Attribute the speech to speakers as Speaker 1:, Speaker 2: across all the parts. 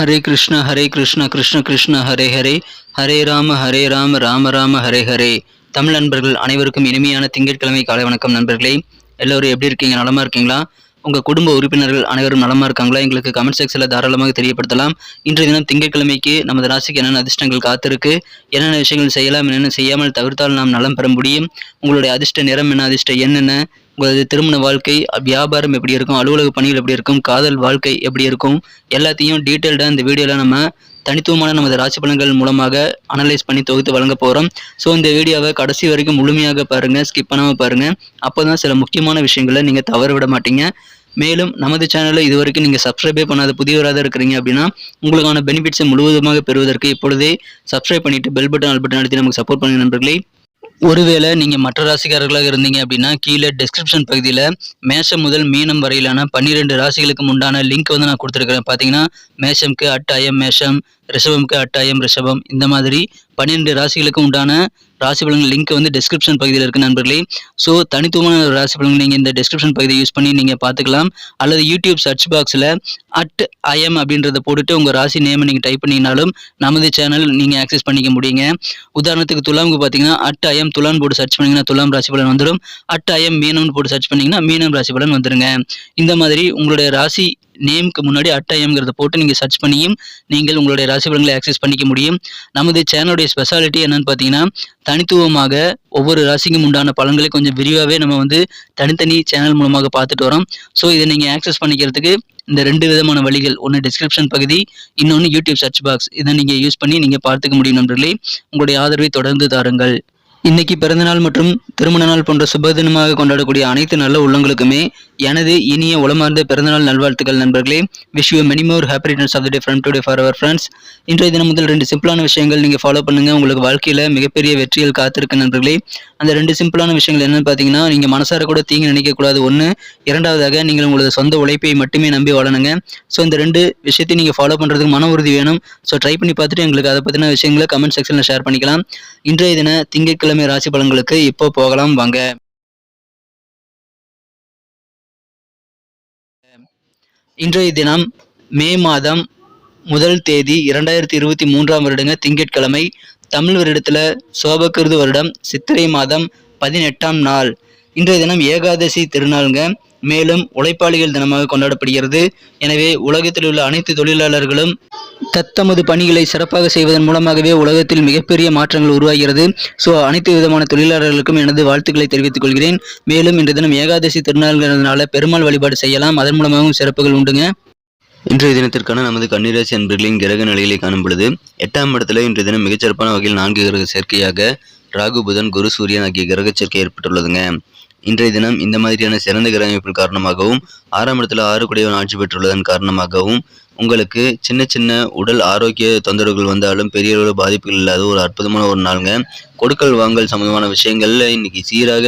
Speaker 1: ஹரே கிருஷ்ண கிருஷ்ண கிருஷ்ண ஹரே ஹரே, ஹரே ராம ராம ராம ஹரே ஹரே. தமிழ் நண்பர்கள் அனைவருக்கும் இனிமையான திங்கட்கிழமை காலை வணக்கம் நண்பர்களே. எல்லோரும் எப்படி இருக்கீங்க? நலமா இருக்கீங்களா? உங்கள் குடும்ப உறுப்பினர்கள் அனைவரும் நலமா இருக்காங்களா? எங்களுக்கு கமெண்ட் செக்ஷனில் தாராளமாக தெரியப்படுத்தலாம். இன்றைய தினம் திங்கட்கிழமைக்கு நமது ராசிக்கு என்னென்ன அதிர்ஷ்டங்கள் காத்திருக்கு, என்னென்ன விஷயங்கள் செய்யலாம், என்னென்ன செய்யாமல் தவிர்த்தால் நாம் நலம் பெற முடியும், உங்களுடைய அதிர்ஷ்ட நிறம் என்ன, அதிர்ஷ்ட எண் என்ன, உங்களது திருமண வாழ்க்கை, வியாபாரம் எப்படி இருக்கும், அலுவலக பணிகள் எப்படி இருக்கும், காதல் வாழ்க்கை எப்படி இருக்கும், எல்லாத்தையும் டீட்டெயில்டாக இந்த வீடியோவில் நம்ம தனித்துவமான நமது ராசி பலன்கள் மூலமாக அனலைஸ் பண்ணி தொகுத்து வழங்க போகிறோம். ஸோ இந்த வீடியோவை கடைசி வரைக்கும் முழுமையாக பாருங்கள், ஸ்கிப் பண்ணாமல் பாருங்கள். அப்போ தான் சில முக்கியமான விஷயங்களை நீங்கள் தவற விட மாட்டீங்க. மேலும் நமது சேனலை இதுவரைக்கும் நீங்கள் சப்ஸ்கிரைபே பண்ணாத புதியவராக இருக்கிறீங்க அப்படின்னா உங்களுக்கான பெனிஃபிட்ஸை முழுவதுமாக பெறுவதற்கு இப்பொழுதே சப்ஸ்கிரைப் பண்ணிவிட்டு பெல் பட்டன் ஆல் பட்டன் அழுத்தி நமக்கு சப்போர்ட் பண்ணுங்க நண்பர்களே. ஒருவேளை நீங்கள் மற்ற ராசிக்காரர்களாக இருந்தீங்க அப்படின்னா கீழே டிஸ்கிரிப்ஷன் பகுதியில் மேஷம் முதல் மீனம் வரையிலான 12 ராசிகளுக்கு உண்டான லிங்க் வந்து நான் கொடுத்துருக்கிறேன். பார்த்தீங்கன்னா மேஷம்க்கு @IM மேஷம், ரிஷபம்க்கு @IM ரிஷபம், இந்த மாதிரி 12 ராசிகளுக்கு உண்டான ராசி பலன்கள் லிங்க் வந்து டிஸ்கிரிப்ஷன் பகுதியில் இருக்குது நண்பர்களே. ஸோ தனித்துவமான ராசி பலன்கள் நீங்கள் இந்த டிஸ்கிரிப்ஷன் பகுதியை யூஸ் பண்ணி நீங்கள் பார்த்துக்கலாம். அல்லது யூடியூப் சர்ச் பாக்ஸில் @IM அப்படின்றத போட்டுட்டு உங்கள் ராசி நேமை நீங்கள் டைப் பண்ணிங்கனாலும் நமது சேனல் நீங்கள் ஆக்சஸ் பண்ணிக்க முடியுங்க. உதாரணத்துக்கு துலாமுக்கு பார்த்தீங்கன்னா @IM துலான் போட்டு சர்ச் பண்ணிங்கன்னா துலாம் ராசி பலன் வந்துடும். @IM மீனம்னு போட்டு சர்ச் பண்ணிங்கன்னா மீனம் ராசி பலன் வந்துடுங்க. இந்த மாதிரி உங்களுடைய ராசி நேமுக்கு முன்னாடி @IMங்கிறத போட்டு நீங்கள் சர்ச் பண்ணியும் நீங்கள் உங்களுடைய ராசி பலன்களை ஆக்சஸ் பண்ணிக்க முடியும். நமது சேனலுடைய ஸ்பெஷாலிட்டி என்னன்னு பார்த்தீங்கன்னா தனித்துவமாக ஒவ்வொரு ராசிக்கும் உண்டான பலன்களை கொஞ்சம் விரிவாகவே நம்ம வந்து தனித்தனி சேனல் மூலமாக பார்த்துட்டு வரோம். ஸோ இதை நீங்கள் ஆக்சஸ் பண்ணிக்கிறதுக்கு இந்த 2 விதமான வழிகள், ஒன்று டிஸ்கிரிப்ஷன் பகுதி, இன்னொன்று யூடியூப் சர்ச் பாக்ஸ். இதை நீங்கள் யூஸ் பண்ணி நீங்கள் பார்த்துக்க முடியும் நண்பர்களே. உங்களுடைய ஆதரவை தொடர்ந்து தாருங்கள். இன்னைக்கு பிறந்தநாள் மற்றும் திருமண நாள் போன்ற சுபதினமாக கொண்டாடக்கூடிய அனைத்து நல்ல உள்ளங்களுக்குமே எனது இனிய உளமார்ந்த பிறந்தநாள் நல்வாழ்த்துக்கள் நண்பர்களே. Wish you many more happy returns of the day from today for our friends. இன்றைய தினம் முதல் 2 சிம்பிளான விஷயங்கள் நீங்கள் ஃபாலோ பண்ணுங்கள். உங்களுக்கு வாழ்க்கையில் மிகப்பெரிய வெற்றிகள் காத்திருக்கு நண்பர்களே. அந்த 2 சிம்பிளான விஷயங்கள் என்னன்னு பார்த்தீங்கன்னா, நீங்கள் மனசார கூட தீங்கு நினைக்கக்கூடாது ஒன்று, இரண்டாவதாக நீங்கள் உங்களது சொந்த உழைப்பை மட்டுமே நம்பி வாழணுங்க. ஸோ இந்த 2 விஷயத்தையும் நீங்கள் ஃபாலோ பண்ணுறதுக்கு மன உறுதி வேணும். ஸோ ட்ரை பண்ணி பார்த்துட்டு எங்களுக்கு அதை பற்றின விஷயங்களை கமெண்ட் செக்ஷனில் ஷேர் பண்ணிக்கலாம். இன்றைய தின திங்கட்கிழமை ராசி பலன்களுக்கு இப்போ போகலாம் வாங்க. இன்றைய தினம் மே மாதம் 1 தேதி 2023ஆம் வருடங்க திங்கட்கிழமை. தமிழ் வருடத்தில் சோபகிருது வருடம் சித்திரை மாதம் 18ஆம் நாள். இன்றைய தினம் ஏகாதசி திருநாளுங்க. மேலும் உழைப்பாளிகள் தினமாக கொண்டாடப்படுகிறது. எனவே உலகத்தில் உள்ள அனைத்து தொழிலாளர்களும் தத்தமது பணிகளை சிறப்பாக செய்வதன் மூலமாகவே உலகத்தில் மிகப்பெரிய மாற்றங்கள் உருவாகிறது. ஸோ அனைத்து விதமான தொழிலாளர்களுக்கும் எனது வாழ்த்துக்களை தெரிவித்துக் கொள்கிறேன். மேலும் இன்றைய தினம் ஏகாதசி திருநாள்கிறதுனால பெருமாள் வழிபாடு செய்யலாம், அதன் மூலமாகவும் சிறப்புகள் உண்டுங்க.
Speaker 2: இன்றைய தினத்திற்கான நமது கன்னிராசி அன்பர்களின் கிரக நிலைகளை காணும் பொழுது 8ஆம் இடத்துல இன்றைய தினம் மிகச்சிறப்பான வகையில் 4 கிரக சேர்க்கையாக ராகு, புதன், குரு, சூரியன் ஆகிய கிரக சேர்க்கை ஏற்பட்டுள்ளதுங்க. இன்றைய தினம் இந்த மாதிரியான சிறந்த கிரக அமைப்பின் காரணமாகவும் 6ஆம் இடத்துல 6 குடையவன் ஆட்சி பெற்றுள்ளதன் காரணமாகவும் உங்களுக்கு சின்ன சின்ன உடல் ஆரோக்கிய தொந்தரவுகள் வந்தாலும் பெரிய அளவு பாதிப்புகள் இல்லாத ஒரு அற்புதமான ஒரு நாளுங்க. கொடுக்கல் வாங்கல் சம்பந்தமான விஷயங்கள்ல இன்னைக்கு சீராக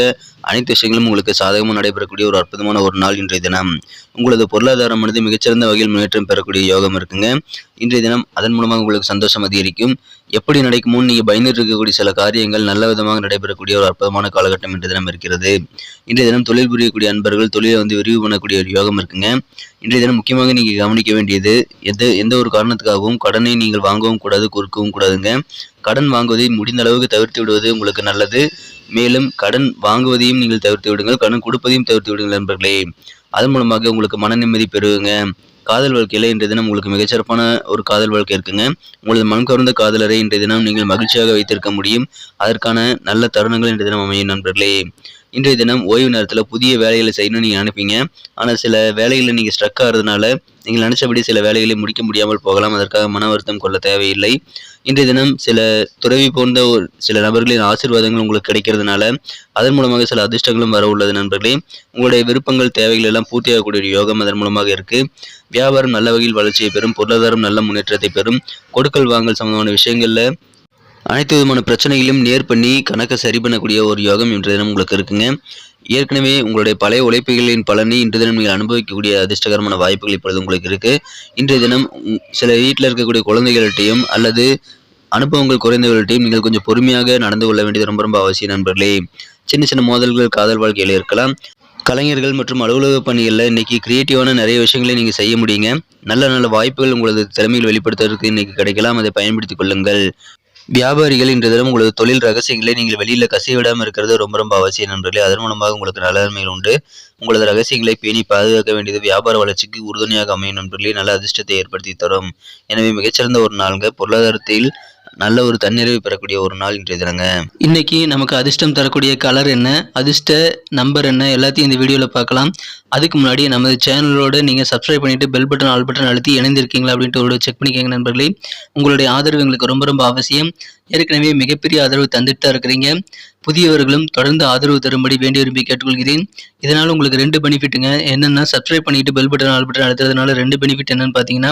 Speaker 2: அனைத்து விஷயங்களும் உங்களுக்கு சாதகமாக நடைபெறக்கூடிய ஒரு அற்புதமான ஒரு நாள் இன்றைய தினம். உங்களது பொருளாதாரமானது மிகச்சிறந்த வகையில் முன்னேற்றம் பெறக்கூடிய யோகம் இருக்குங்க. இன்றைய தினம் அதன் மூலமாக உங்களுக்கு சந்தோஷம் அதிகரிக்கும். எப்படி நடக்குமோ நீங்கள் பயந்துட்டு இருக்கக்கூடிய சில காரியங்கள் நல்ல விதமாக நடைபெறக்கூடிய ஒரு அற்புதமான காலகட்டம் இன்றைய தினம் இருக்கிறது. இன்றைய தினம் தொழில் புரியக்கூடிய அன்பர்கள் தொழிலை வந்து விரிவு பண்ணக்கூடிய ஒரு யோகம் இருக்குங்க. இன்றைய தினம் முக்கியமாக நீங்கள் கவனிக்க வேண்டியது எந்த ஒரு காரணத்துக்காகவும் கடனை நீங்கள் வாங்கவும் கூடாது, கொடுக்கவும் கூடாதுங்க. கடன் வாங்குவதை முடிந்த அளவுக்கு தவிர்த்து விடுவது உங்களுக்கு நல்லது. மேலும் கடன் வாங்குவதையும் நீங்கள் தவிர்த்து விடுங்கள், கடன் கொடுப்பதையும் தவிர்த்து விடுங்கள் நண்பர்களே. அதன் மூலமாக உங்களுக்கு மன நிம்மதி பெறுவீங்க. காதல் வாழ்க்கையில் இன்றைய தினம் உங்களுக்கு மிகச்சிறப்பான ஒரு காதல் வாழ்க்கை இருக்குங்க. உங்களது மனம் கவர்ந்த காதலரை இன்றைய தினம் நீங்கள் மகிழ்ச்சியாக வைத்திருக்க முடியும். அதற்கான நல்ல தருணங்கள் இன்றைய தினம் அமையும் நண்பர்களே. இன்றைய தினம் ஓய்வு நேரத்தில் புதிய வேலைகளை செய்யணும்னு நீங்கள் நினைப்பீங்க. ஆனால் சில வேலைகளில் நீங்கள் ஸ்ட்ரக் ஆகிறதுனால நீங்கள் நினச்சபடி சில வேலைகளை முடிக்க முடியாமல் போகலாம். அதற்காக மன வருத்தம் கொள்ள தேவையில்லை. இன்றைய தினம் சில துறவி போன்ற சில நபர்களின் ஆசீர்வாதங்கள் உங்களுக்கு கிடைக்கிறதுனால அதன் மூலமாக சில அதிர்ஷ்டங்களும் வர உள்ளது நண்பர்களே. உங்களுடைய விருப்பங்கள் தேவைகள் எல்லாம் பூர்த்தியாகக்கூடிய ஒரு யோகம் அதன் மூலமாக இருக்கு. வியாபாரம் நல்ல வகையில் வளர்ச்சியை பெறும், பொருளாதாரம் நல்ல முன்னேற்றத்தை பெறும். கொடுக்கல் வாங்கல் சம்பந்தமான விஷயங்கள்ல அனைத்து விதமான பிரச்சனைகளையும் நேர் பண்ணி கணக்கை சரி பண்ணக்கூடிய ஒரு யோகம் இன்றைய தினம் உங்களுக்கு இருக்குங்க. ஏற்கனவே உங்களுடைய பழைய உழைப்புகளின் பலனை இன்றைய தினம் நீங்கள் அனுபவிக்கக்கூடிய அதிர்ஷ்டகரமான வாய்ப்புகள் இப்பொழுது உங்களுக்கு இருக்குது. இன்றைய தினம் சில வீட்டில் இருக்கக்கூடிய குழந்தைகள்கிட்டையும் அல்லது அனுபவங்கள் குறைந்தவர்கள்ட்டையும் நீங்கள் கொஞ்சம் பொறுமையாக நடந்து கொள்ள வேண்டியது ரொம்ப ரொம்ப அவசியம் நண்பர்களே. சின்ன சின்ன மோதல்கள் காதல் வாழ்க்கையில் இருக்கலாம். கலைஞர்கள் மற்றும் அலுவலக பணிகளில் இன்னைக்கு கிரியேட்டிவான நிறைய விஷயங்களை நீங்கள் செய்ய முடியுங்க. நல்ல நல்ல வாய்ப்புகள் உங்களது திறமையில் வெளிப்படுத்துவதற்கு இன்னைக்கு கிடைக்கலாம். அதை பயன்படுத்திக் கொள்ளுங்கள். வியாபாரிகள் இன்றைய தினம் உங்களது தொழில் ரகசியங்களை நீங்கள் வெளியில் கசிவிடாமல் இருக்கிறது ரொம்ப ரொம்ப அவசியம் நண்பர்களே. அதன் மூலமாக உங்களுக்கு நல்ல நன்மைகள் உண்டு. உங்களது ரகசியங்களை பேணி பாதுகாக்க வேண்டியது வியாபார வளர்ச்சிக்கு உறுதுணையாக அமையும் நண்பர்களே. நல்ல அதிர்ஷ்டத்தை ஏற்படுத்தி தரும். எனவே மிகச்சிறந்த ஒரு நாளுங்க. பொருளாதாரத்தில் நல்ல ஒரு தன்னிறைவு பெறக்கூடிய ஒரு நாள் இன்றைய தினங்க.
Speaker 1: இன்னைக்கு நமக்கு அதிர்ஷ்டம் தரக்கூடிய கலர் என்ன, அதிர்ஷ்ட நம்பர் என்ன, எல்லாத்தையும் இந்த வீடியோவில் பார்க்கலாம். அதுக்கு முன்னாடி நமது சேனலோட நீங்கள் சப்ஸ்கிரைப் பண்ணிட்டு பெல் பட்டன் ஆல் பட்டன் அழுத்தி இணைந்திருக்கீங்களா அப்படின்ட்டு ஒரு செக் பண்ணிக்கோங்க நண்பர்களே. உங்களுடைய ஆதரவு எங்களுக்கு ரொம்ப ரொம்ப அவசியம். ஏற்கனவே மிகப்பெரிய ஆதரவு தந்துட்டு தான் இருக்கிறீங்க. புதியவர்களும் தொடர்ந்து ஆதரவு தரும்படி வேண்டி விரும்பி கேட்டுக்கொள்கிறேன். இதனால் உங்களுக்கு 2 பெனிஃபிட்டுங்க. என்னென்னா சப்ஸ்கிரைப் பண்ணிட்டு பெல் பட்டன் ஆல் பட்டன் அழுத்துறதுனால 2 பெனிஃபிட் என்னன்னு பார்த்தீங்கன்னா,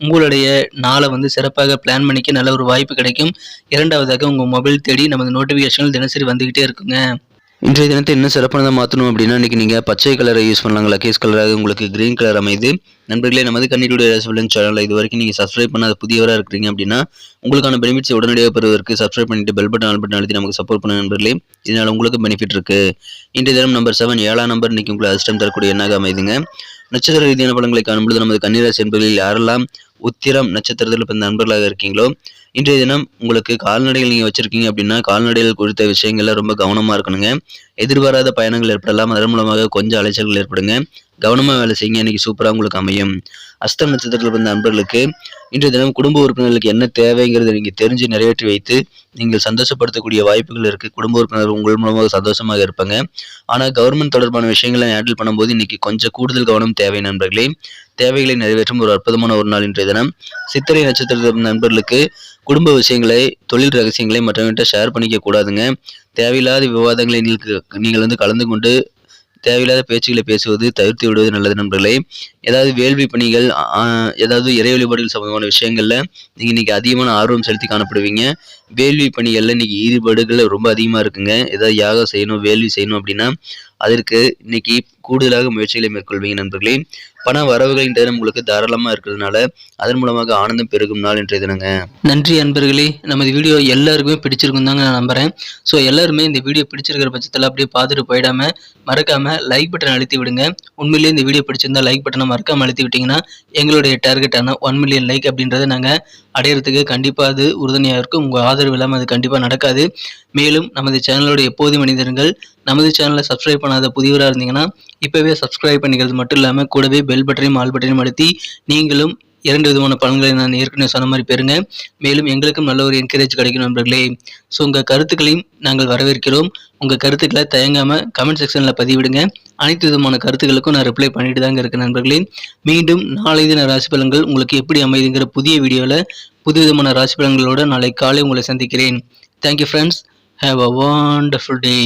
Speaker 1: உங்களுடைய நாளை வந்து சிறப்பாக பிளான் பண்ணிக்க நல்ல ஒரு வாய்ப்பு கிடைக்கும். இரண்டாவதாக உங்கள் மொபைல் தேடி நமது நோட்டிஃபிகேஷன்கள் தினசரி வந்துக்கிட்டே இருக்குங்க.
Speaker 2: இன்றைய தினத்தை இன்னும் சிறப்பானதாக மாற்றணும் அப்படின்னா இன்றைக்கி நீங்கள் பச்சை கலரை யூஸ் பண்ணலாம். லக்கேஸ் கலராக உங்களுக்கு கிரீன் கலர் அமைது. நண்பர்களே, நமது கன்னியுடைய ராசிபலன் சேனலை இது வரைக்கும் நீங்கள் சப்ஸ்கிரைப் பண்ணாத புதியவராக இருக்கிறீங்க அப்படின்னா உங்களுக்கான பெனிஃபிட்ஸ் உடனடியாக பெறுவதற்கு சப்ஸ்கிரைப் பண்ணிட்டு பெல் பட்டன் ஆல் பட்டன் அழுத்தி நமக்கு சப்போர்ட் பண்ண நண்பர்களே. இதனால் உங்களுக்கு பெனிஃபிட் இருக்குது. இன்றைய தினம் நம்பர் 7 7ஆம் நம்பர் இன்றைக்கி உங்களுக்கு அதிர்ஷ்டம் தரக்கூடிய எண்ணாக அமைதுங்க. நட்சத்திர ரீதியான பலன்களை காணும்பொழுது நமது கன்னிராசி என்பதில் யாரெல்லாம் உத்திரம் நட்சத்திரத்தில் பிறந்த நண்பர்களாக இருக்கீங்களோ இன்றைய தினம் உங்களுக்கு கால்நடைகள் நீங்கள் வச்சுருக்கீங்க அப்படின்னா கால்நடைகள் குறித்த விஷயங்கள்ல ரொம்ப கவனமாக இருக்கணுங்க. எதிர்பாராத பயணங்கள் ஏற்படலாம். அதன் மூலமாக கொஞ்சம் அலைச்சல்கள் ஏற்படுங்க. கவனமாக வேலை செய்யுங்க. இன்னைக்கு சூப்பராக உங்களுக்கு அமையும். அஸ்தம் நட்சத்திரத்தில் பிறந்த நண்பர்களுக்கு இன்றைய தினம் குடும்ப உறுப்பினர்களுக்கு என்ன தேவைங்கிறத நீங்கள் தெரிஞ்சு நிறைவேற்றி வைத்து நீங்கள் சந்தோஷப்படுத்தக்கூடிய வாய்ப்புகள் இருக்குது. குடும்ப உறுப்பினர்கள் உங்கள் மூலமாக சந்தோஷமாக இருப்பாங்க. ஆனால் கவர்மெண்ட் தொடர்பான விஷயங்களை ஹேண்டில் பண்ணும்போது இன்னைக்கு கொஞ்சம் கூடுதல் கவனம் தேவை நண்பர்களே. தேவைகளை நிறைவேற்றும் ஒரு அற்புதமான ஒரு நாள் இன்றைய தினம். சித்திரை நட்சத்திரத்தில் நண்பர்களுக்கு குடும்ப விஷயங்களை, தொழில் ரகசியங்களை மற்றவங்கிட்ட ஷேர் பண்ணிக்க கூடாதுங்க. தேவையில்லாத விவாதங்களை நீங்கள் கலந்து கொண்டு தேவையில்லாத பேச்சுகளை பேசுவது தவிர்த்து விடுவது நல்லது நண்பர்களே. ஏதாவது வேள்வி பணிகள், ஏதாவது இறை வழிபாடுகள் சம்பந்தமான விஷயங்கள்ல நீங்க இன்னைக்கு அதிகமான ஆர்வம் செலுத்தி காணப்படுவீங்க. வேள்வி பணிகள்ல இன்னைக்கு ஈடுபாடுகள் ரொம்ப அதிகமா இருக்குங்க. ஏதாவது யாகம் செய்யணும், வேள்வி செய்யணும் அப்படின்னா அதற்கு இன்னைக்கு கூடுதலாக முயற்சிகளை மேற்கொள்வீங்க நண்பர்களே. பண வரவுகள் இன்றைய தினம் உங்களுக்கு தாராளமாக இருக்கிறதுனால அதன் மூலமாக ஆனந்தம் பெருகும் நாள் இன்றைய தினங்க.
Speaker 1: நன்றி அன்பர்களே. நமது வீடியோ எல்லாருக்குமே பிடிச்சிருக்கும் தாங்க நான் நம்புறேன். ஸோ எல்லாருமே இந்த வீடியோ பிடிச்சிருக்கிற பட்சத்தில் அப்படியே பார்த்துட்டு போயிடாம மறக்காம லைக் பட்டன் அழுத்தி விடுங்க. உண்மையிலேயே இந்த வீடியோ பிடிச்சிருந்தா லைக் பட்டனை மறக்காம அழுத்தி விட்டீங்கன்னா எங்களுடைய டார்கெட்டான 1 மில்லியன் லைக் அப்படின்றத நாங்கள் அடையிறதுக்கு கண்டிப்பாக அது உறுதுணையாக இருக்கும். உங்கள் ஆதரவு இல்லாமல் அது கண்டிப்பாக நடக்காது. மேலும் நமது சேனலோட எப்போது மனிதர்கள் நமது சேனலை சப்ஸ்கிரைப் பண்ணாத புதியவராக இருந்தீங்கன்னா இப்போவே சப்ஸ்கிரைப் பண்ணிக்கிறது மட்டும் இல்லாமல் கூடவே பெல் பட்டனையும் ஆல் பட்டனையும் அழுத்தி நீங்களும் 2 விதமான பலன்களை நான் ஏற்கனவே சொன்ன மாதிரி பெறுங்க. மேலும் எங்களுக்கும் நல்ல ஒரு என்கரேஜ் கிடைக்கும் நண்பர்களே. ஸோ உங்கள் கருத்துக்களையும் நாங்கள் வரவேற்கிறோம். உங்கள் கருத்துக்களை தயங்காமல் கமெண்ட் செக்ஷனில் பதிவிடுங்க. அனைத்து விதமான கருத்துக்களுக்கும் நான் ரிப்ளை பண்ணிட்டு தாங்க இருக்கேன் நண்பர்களே. மீண்டும் நாளை தின ராசி பலன்கள் உங்களுக்கு எப்படி அமைதுங்கிற புதிய வீடியோவில் புது விதமான ராசி பலன்களோடு நாளை காலை உங்களை சந்திக்கிறேன். Thank you friends. Have a wonderful day.